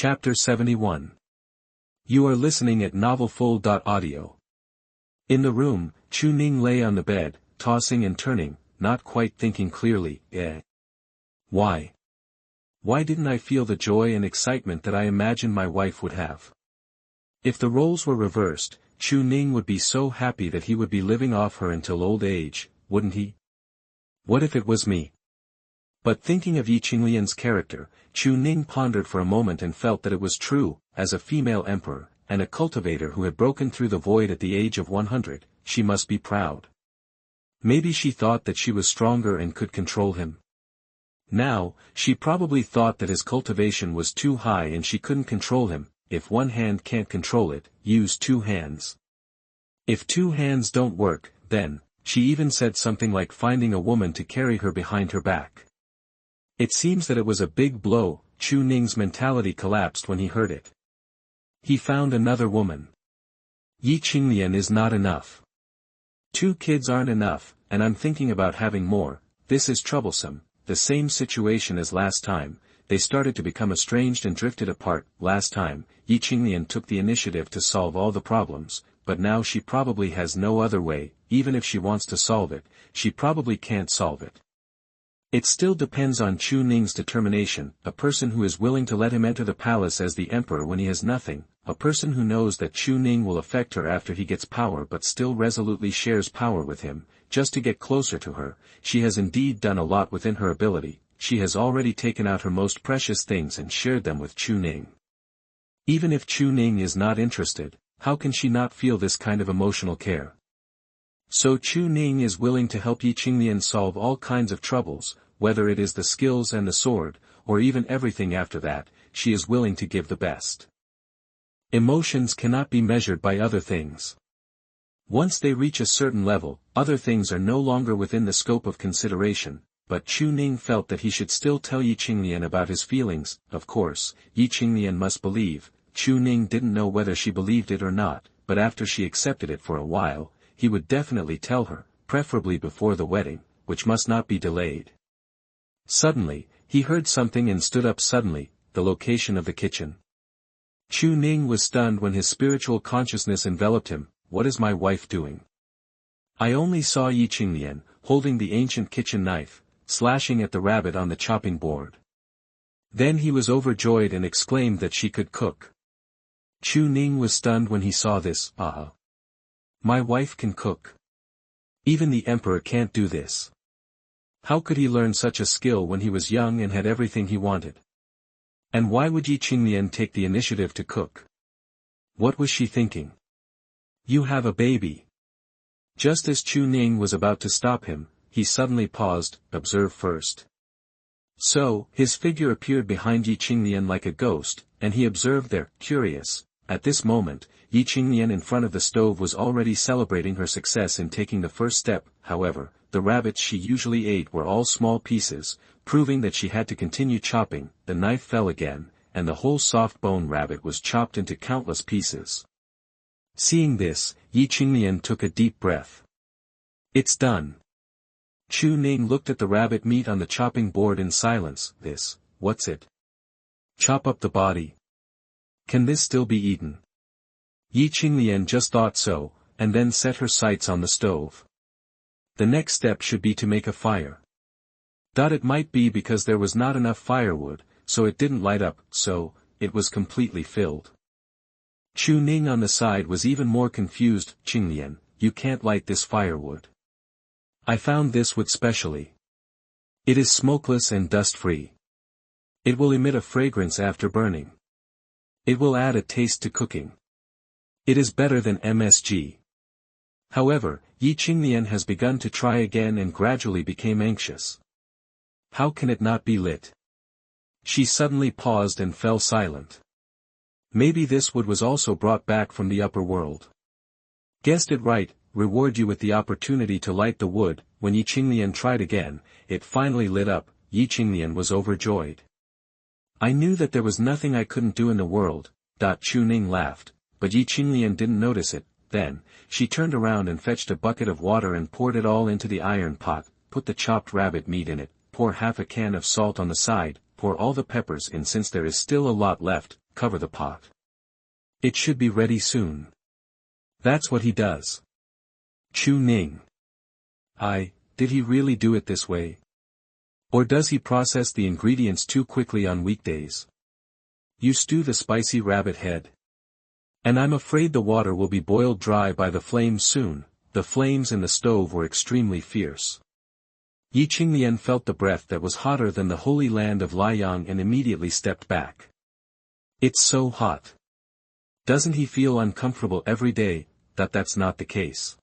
Chapter 71. You are listening at novelfull.audio. In the room, Chu Ning lay on the bed, tossing and turning, not quite thinking clearly. Why? Why didn't I feel the joy and excitement that I imagined my wife would have? If the roles were reversed, Chu Ning would be so happy that he would be living off her until old age, wouldn't he? What if it was me? But thinking of Qinglian's character, Chu Ning pondered for a moment and felt that it was true. As a female emperor, and a cultivator who had broken through the void at the age of 100, she must be proud. Maybe she thought that she was stronger and could control him. Now, she probably thought that his cultivation was too high and she couldn't control him. If one hand can't control it, use two hands. If two hands don't work, then, she even said something like finding a woman to carry her behind her back. It seems that it was a big blow. Chu Ning's mentality collapsed when he heard it. He found another woman. Qinglian is not enough. 2 kids aren't enough, and I'm thinking about having more. This is troublesome. The same situation as last time. They started to become estranged and drifted apart. Last time, Qinglian took the initiative to solve all the problems, but now she probably has no other way. Even if she wants to solve it, she probably can't solve it. It still depends on Chu Ning's determination, a person who is willing to let him enter the palace as the emperor when he has nothing, a person who knows that Chu Ning will affect her after he gets power but still resolutely shares power with him, just to get closer to her. She has indeed done a lot within her ability. She has already taken out her most precious things and shared them with Chu Ning. Even if Chu Ning is not interested, how can she not feel this kind of emotional care? So Chu Ning is willing to help Qinglian solve all kinds of troubles, whether it is the skills and the sword, or even everything after that. She is willing to give the best. Emotions cannot be measured by other things. Once they reach a certain level, other things are no longer within the scope of consideration, but Chu Ning felt that he should still tell Qinglian about his feelings. Of course, Qinglian must believe. Chu Ning didn't know whether she believed it or not, but after she accepted it for a while, he would definitely tell her, preferably before the wedding, which must not be delayed. Suddenly, he heard something and stood up suddenly, the location of the kitchen. Chu Ning was stunned when his spiritual consciousness enveloped him. What is my wife doing? I only saw Qinglian, holding the ancient kitchen knife, slashing at the rabbit on the chopping board. Then he was overjoyed and exclaimed that she could cook. Chu Ning was stunned when he saw this. My wife can cook. Even the emperor can't do this. How could he learn such a skill when he was young and had everything he wanted? And why would Qinglian take the initiative to cook? What was she thinking? You have a baby. Just as Chu Ning was about to stop him, he suddenly paused. Observe first. So, his figure appeared behind Qinglian like a ghost, and he observed there, curious. At this moment, Qinglian in front of the stove was already celebrating her success in taking the first step. However, the rabbits she usually ate were all small pieces, proving that she had to continue chopping. The knife fell again, and the whole soft-bone rabbit was chopped into countless pieces. Seeing this, Qinglian took a deep breath. It's done. Chu Ning looked at the rabbit meat on the chopping board in silence. What's it? Chop up the body. Can this still be eaten? Qinglian just thought so, and then set her sights on the stove. The next step should be to make a fire. It might be because there was not enough firewood, so it didn't light up, so, it was completely filled. Chu Ning on the side was even more confused. Qinglian, you can't light this firewood. I found this wood specially. It is smokeless and dust-free. It will emit a fragrance after burning. It will add a taste to cooking. It is better than MSG. However, Qinglian has begun to try again and gradually became anxious. How can it not be lit? She suddenly paused and fell silent. Maybe this wood was also brought back from the upper world. Guessed it right, reward you with the opportunity to light the wood. When Qinglian tried again, it finally lit up. Qinglian was overjoyed. I knew that there was nothing I couldn't do in the world. Chu Ning laughed, but Qinglian didn't notice it. Then, she turned around and fetched a bucket of water and poured it all into the iron pot, put the chopped rabbit meat in it, pour half a can of salt on the side, pour all the peppers in since there is still a lot left, cover the pot. It should be ready soon. That's what he does. Chu Ning. Did he really do it this way? Or does he process the ingredients too quickly on weekdays? You stew the spicy rabbit head. And I'm afraid the water will be boiled dry by the flames soon. The flames in the stove were extremely fierce. Qinglian felt the breath that was hotter than the holy land of Liang and immediately stepped back. It's so hot. Doesn't he feel uncomfortable every day? That's not the case.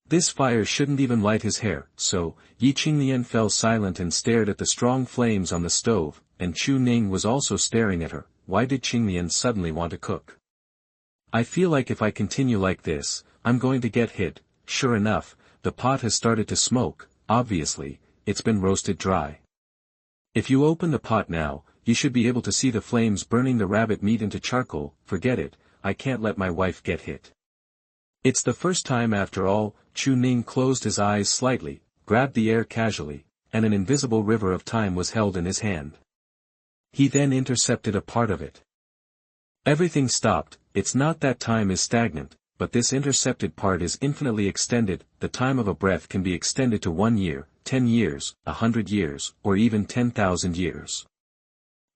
This fire shouldn't even light his hair, so, Qinglian fell silent and stared at the strong flames on the stove, and Chu Ning was also staring at her. Why did Qinglian suddenly want to cook? I feel like if I continue like this, I'm going to get hit. Sure enough, the pot has started to smoke. Obviously, it's been roasted dry. If you open the pot now, you should be able to see the flames burning the rabbit meat into charcoal. Forget it, I can't let my wife get hit. It's the first time after all. Chu Ning closed his eyes slightly, grabbed the air casually, and an invisible river of time was held in his hand. He then intercepted a part of it. Everything stopped. It's not that time is stagnant, but this intercepted part is infinitely extended. The time of a breath can be extended to 1 year, 10 years, 100 years, or even 10,000 years.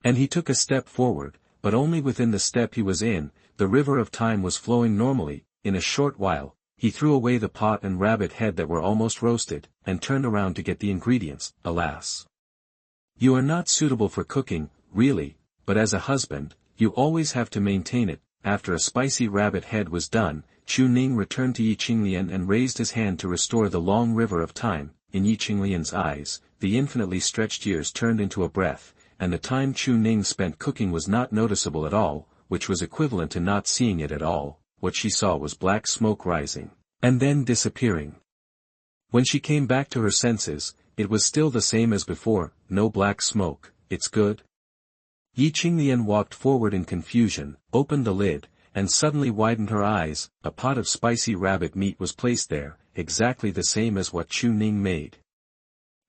And he took a step forward, but only within the step he was in. The river of time was flowing normally. In a short while, he threw away the pot and rabbit head that were almost roasted, and turned around to get the ingredients. Alas! You are not suitable for cooking, really, but as a husband, you always have to maintain it. After a spicy rabbit head was done, Chu Ning returned to Qinglian and raised his hand to restore the long river of time. In Qinglian's eyes, the infinitely stretched years turned into a breath, and the time Chu Ning spent cooking was not noticeable at all, which was equivalent to not seeing it at all. What she saw was black smoke rising, and then disappearing. When she came back to her senses, it was still the same as before. No black smoke. It's good. Qinglian walked forward in confusion, opened the lid, and suddenly widened her eyes. A pot of spicy rabbit meat was placed there, exactly the same as what Chu Ning made.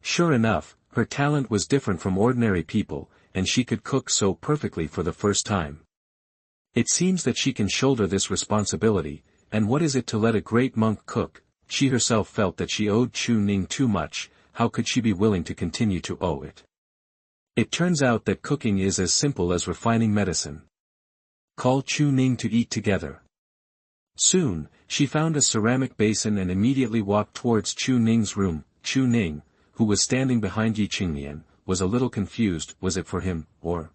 Sure enough, her talent was different from ordinary people, and she could cook so perfectly for the first time. It seems that she can shoulder this responsibility, and what is it to let a great monk cook? She herself felt that she owed Chu Ning too much. How could she be willing to continue to owe it? It turns out that cooking is as simple as refining medicine. Call Chu Ning to eat together. Soon, she found a ceramic basin and immediately walked towards Chu Ning's room. Chu Ning, who was standing behind Qinglian, was a little confused. Was it for him, or